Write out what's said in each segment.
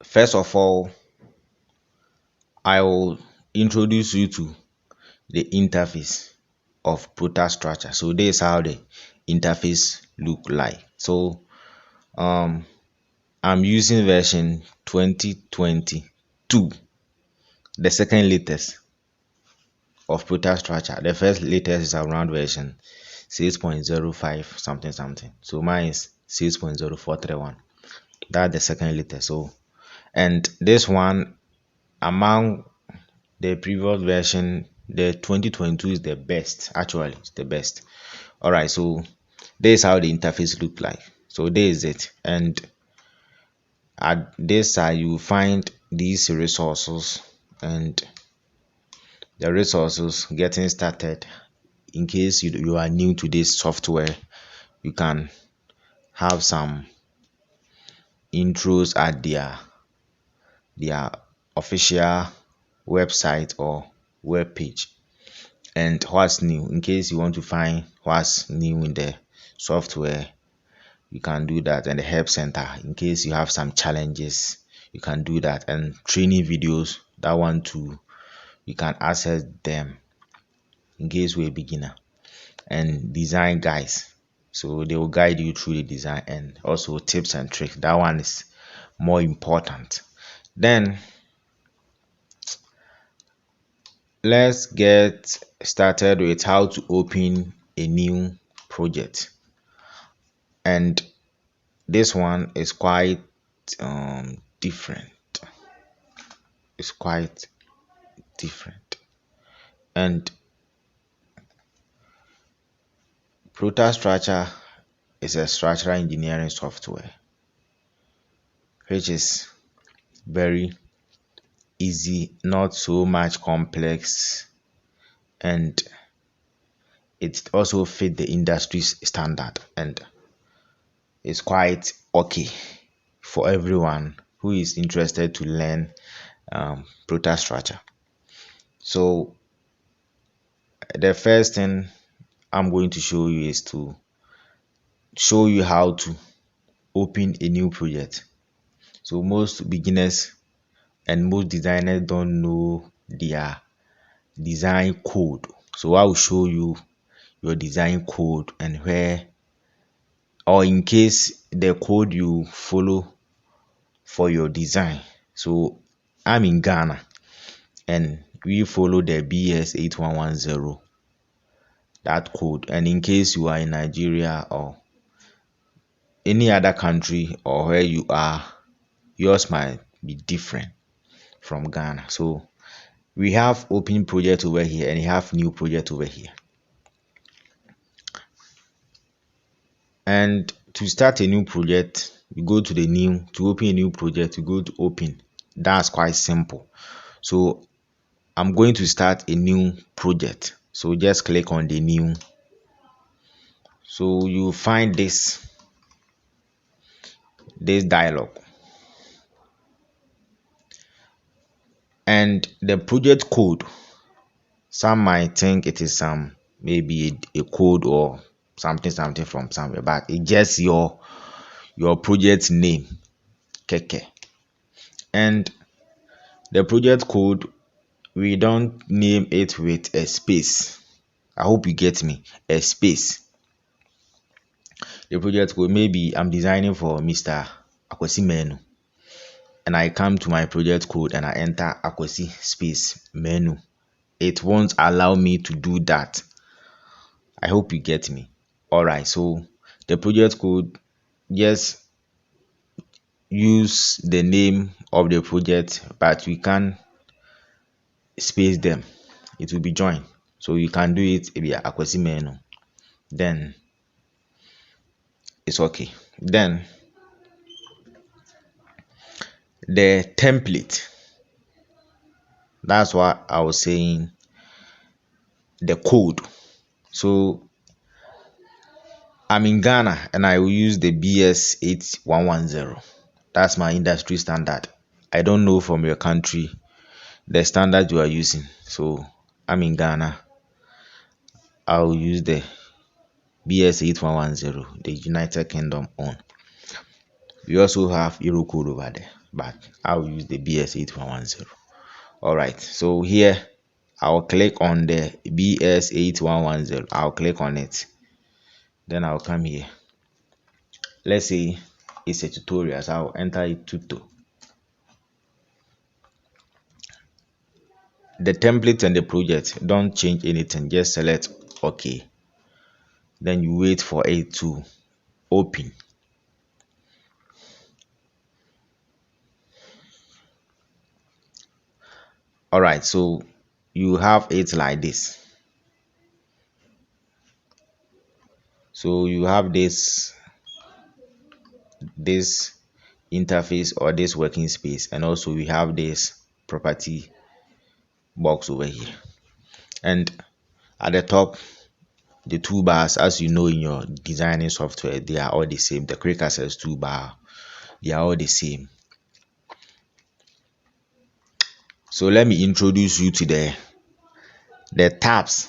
First of all, I will introduce you to the interface of Protastructure. So this is how the interface look like. So um I'm using version 2022, the second latest of Protastructure. The first latest is around version 6.05 something something. So mine is 6.0431. That's the second latest. So and this one among the previous version, the 2022 is the best. Actually, it's the best. All right, so this is how the interface look like. So this is it, and at this side you will find these resources and the resources getting started. In case you are new to this software, you can have some intros at their official website or web page, and what's new. In case you want to find what's new in the software, you can do that. And the help center, in case you have some challenges, you can do that. And training videos, that one too, you can access them in case you're a beginner. And design guides, so they will guide you through the design. And also tips and tricks, that one is more important. Then let's get started with how to open a new project. And this one is quite different. It's quite different. And Protastructure is a structural engineering software which is very easy, not so much complex, and it also fit the industry's standard, and it's quite okay for everyone who is interested to learn Protastructure. So the first thing I'm going to show you is to show you how to open a new project. So most beginners and most designers don't know their design code. So I will show you your design code and where, or in case the code you follow for your design. So I'm in Ghana and we follow the BS8110, that code. And in case you are in Nigeria or any other country or where you are, yours might be different from Ghana. So we have open project over here and we have new project over here. And to start a new project, you go to the new, to open a new project, you go to open. That's quite simple. So I'm going to start a new project. So just click on the new. So you find this dialog. And the project code, some might think it is some maybe a code or something from somewhere, but it's just your project name, keke. And the project code, we don't name it with a space. I hope you get me. A space. The project code, maybe I'm designing for Mr. Akwesi Menu, and I come to my project code and I enter Akwesi space Menu. It won't allow me to do that. I hope you get me. Alright, so the project code, just use the name of the project, but we can space them. It will be joined. So you can do it if you are Akwesi Menu. Then it's okay. Then the template, that's what I was saying, the code. So I'm in Ghana and I will use the BS8110. That's my industry standard. I don't know from your country the standard you are using. So I'm in Ghana. I'll use the BS8110, the United Kingdom one. We also have Euro code over there. but I'll use the BS8110. All right, so here I'll click on the BS8110. I'll click on it. Then I'll come here. Let's say it's a tutorial, so I'll enter it tuto. The template and the project, don't change anything, just select OK. Then you wait for it to open. All right, so you have it like this. So you have this interface or this working space, and also we have this property box over here, and at the top the toolbars, as you know in your designing software, they are all the same. The quick access toolbar, they are all the same. So let me introduce you to the tabs.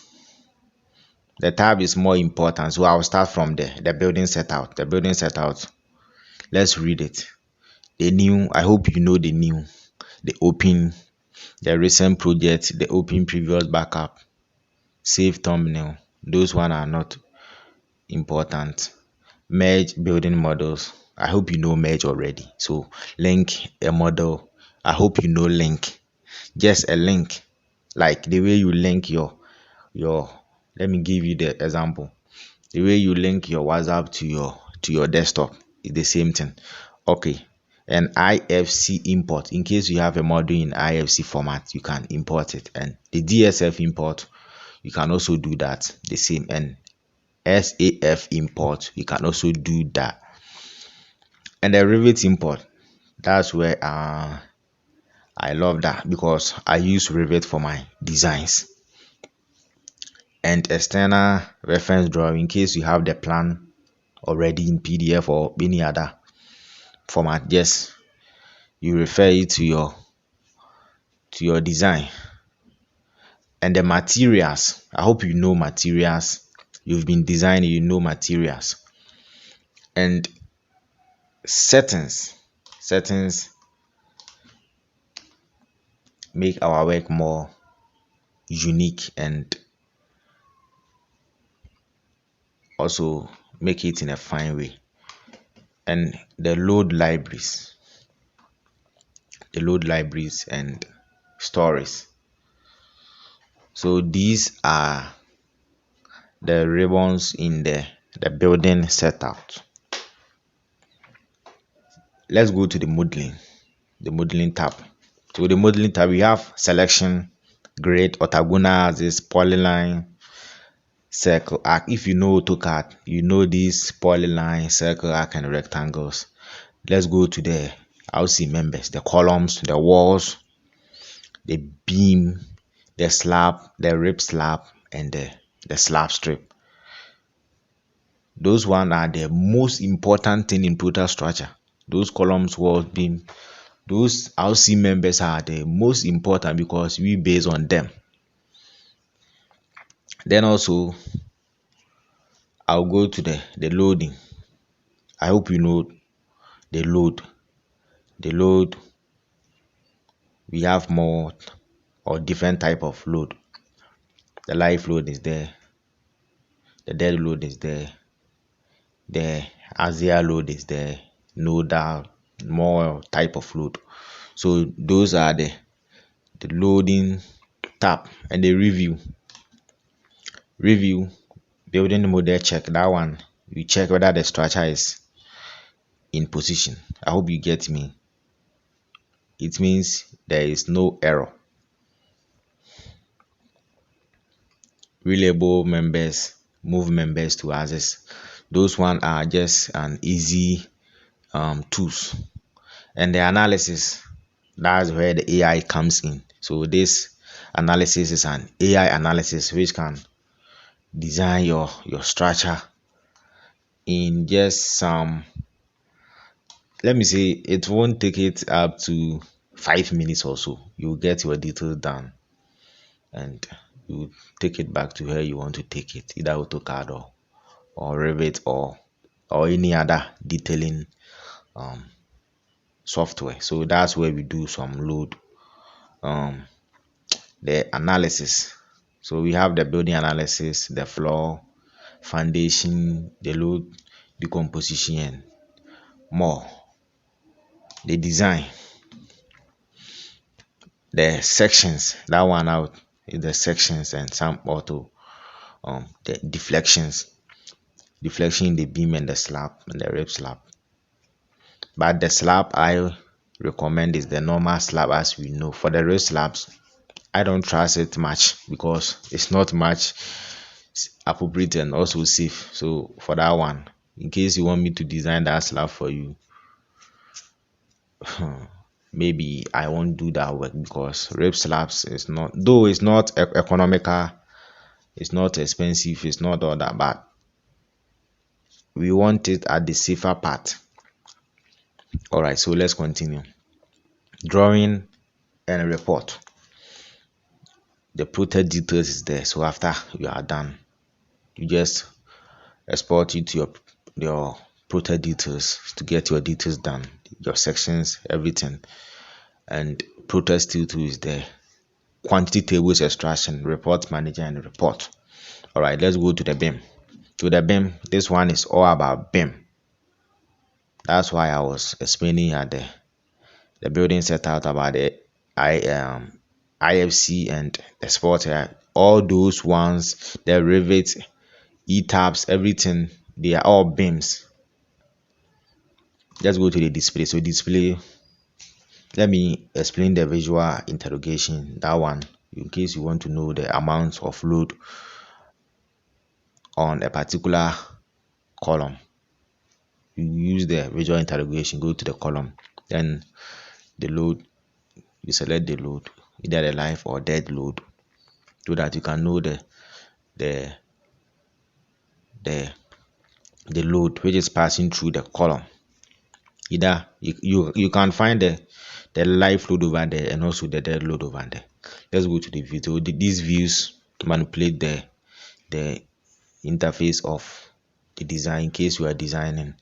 The tab is more important, so I'll start from the building setout. The building setout, let's read it. The new, I hope you know the new, the open, the recent project, the open previous backup, save thumbnail. Those one are not important. Merge building models. I hope you know merge already. So link a model. I hope you know link. Just a link, like the way you link your let me give you the example. The way you link your WhatsApp to your desktop is the same thing. Okay. And IFC import, in case you have a module in IFC format, you can import it. And the DSF import, you can also do that the same. And SAF import, you can also do that. And the Revit import, that's where I love that, because I use Revit for my designs. And external reference drawing, in case you have the plan already in PDF or any other format, just you refer it to your design. And the materials, I hope you know materials. You've been designing, you know materials. And settings make our work more unique, and also make it in a fine way. And the load libraries and stories. So these are the ribbons in the building setup. Let's go to the modeling tab. So the modeling tab, we have selection, grid, orthogonal axis, polyline, circle, arc. If you know AutoCAD, you know these polyline, circle, arc, and rectangles. Let's go to the housing members, the columns, the walls, the beam, the slab, the rib slab, and the slab strip. Those one are the most important thing in Protastructure. Those columns, walls, beam, those housing members are the most important because we base on them. Then also I'll go to the loading. I hope you know the load. The load, we have more or different type of load. The live load is there, the dead load is there, the axial load is there, nodal, more type of load. So those are the loading tab. And the review, building the model check, that one you check whether the structure is in position. I hope you get me. It means there is no error. Relabel members, move members to axis. Those one are just an easy tools. And the analysis, that's where the AI comes in. So this analysis is an AI analysis which can design your structure in just some, let me say, it won't take it up to 5 minutes or so. You'll get your details done, and you take it back to where you want to take it, either AutoCAD or Revit or any other detailing software. So that's where we do some load, um the analysis. So we have the building analysis, the floor, foundation, the load decomposition, and more. The design, the sections, that one out is the sections, and some auto the deflection in the beam and the slab and the rib slab. But the slab I recommend is the normal slab, as we know. For the rib slabs, I don't trust it much because it's not much appropriate and also safe. So for that one, in case you want me to design that slab for you, maybe I won't do that work, because rib slabs is not, though it's not economical, it's not expensive, it's not all that, but we want it at the safer part. All right, so let's continue. Drawing and report. The plotted details is there. So after you are done, you just export it to your plotted details to get your details done, your sections, everything. And protest tutor is there. Quantity tables extraction, report manager, and report. All right, let's go to the BIM. To the BIM, this one is all about BIM. That's why I was explaining at the building set out about the IFC and the sport. All those ones, the Revit, E-tabs, everything, they are all BIMs. Let's go to the display. So display, let me explain the visual interrogation, that one, in case you want to know the amount of load on a particular column. You use the visual interrogation, go to the column, then the load, you select the load, either the live or dead load, so that you can know the the load which is passing through the column. Either you can find the live load over there and also the dead load over there. Let's go to the view. So these views manipulate the interface of the design. In case you are designing,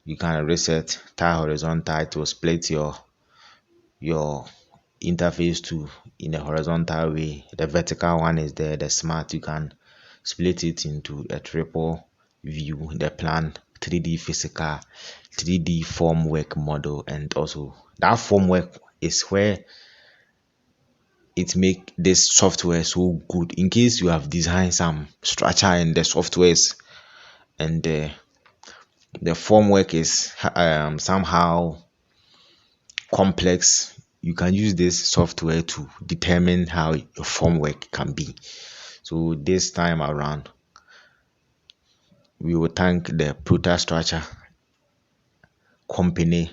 you can reset tie horizontal to split your interface to in a horizontal way. The vertical one is there, the smart, you can split it into a triple view, the plan, 3D physical, 3D formwork model, and also that formwork is where it make this software so good. In case you have designed some structure in the softwares and the formwork is somehow complex, you can use this software to determine how your formwork can be. So this time around, we will thank the Protastructure company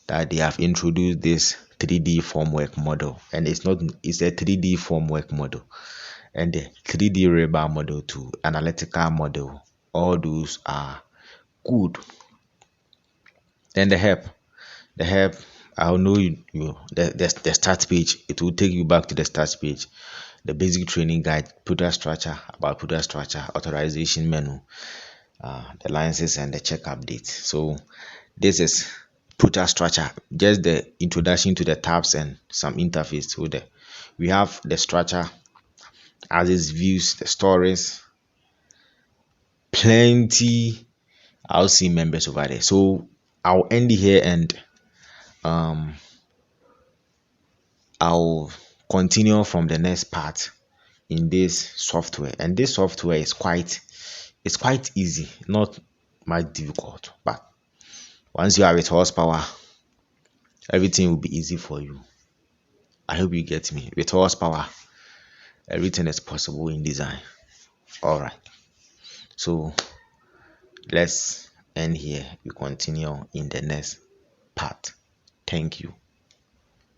that they have introduced this 3D formwork model, and it's a 3D formwork model, and the 3D rebar model to analytical model. All those are good. Then the help, I'll know the start page. It will take you back to the start page. The basic training guide, Protastructure, about Protastructure, authorization menu, the licenses and the check update. So this is Protastructure, just the introduction to the tabs and some interface. So we have the structure as its views, the stories, plenty. I'll see members over there. So I'll end here, and I'll continue from the next part in this software. And this software is quite easy, not much difficult, but once you have it horsepower, everything will be easy for you. I hope you get me. With horsepower, everything is possible in design. All right, so let's end here. We continue in the next part. Thank you.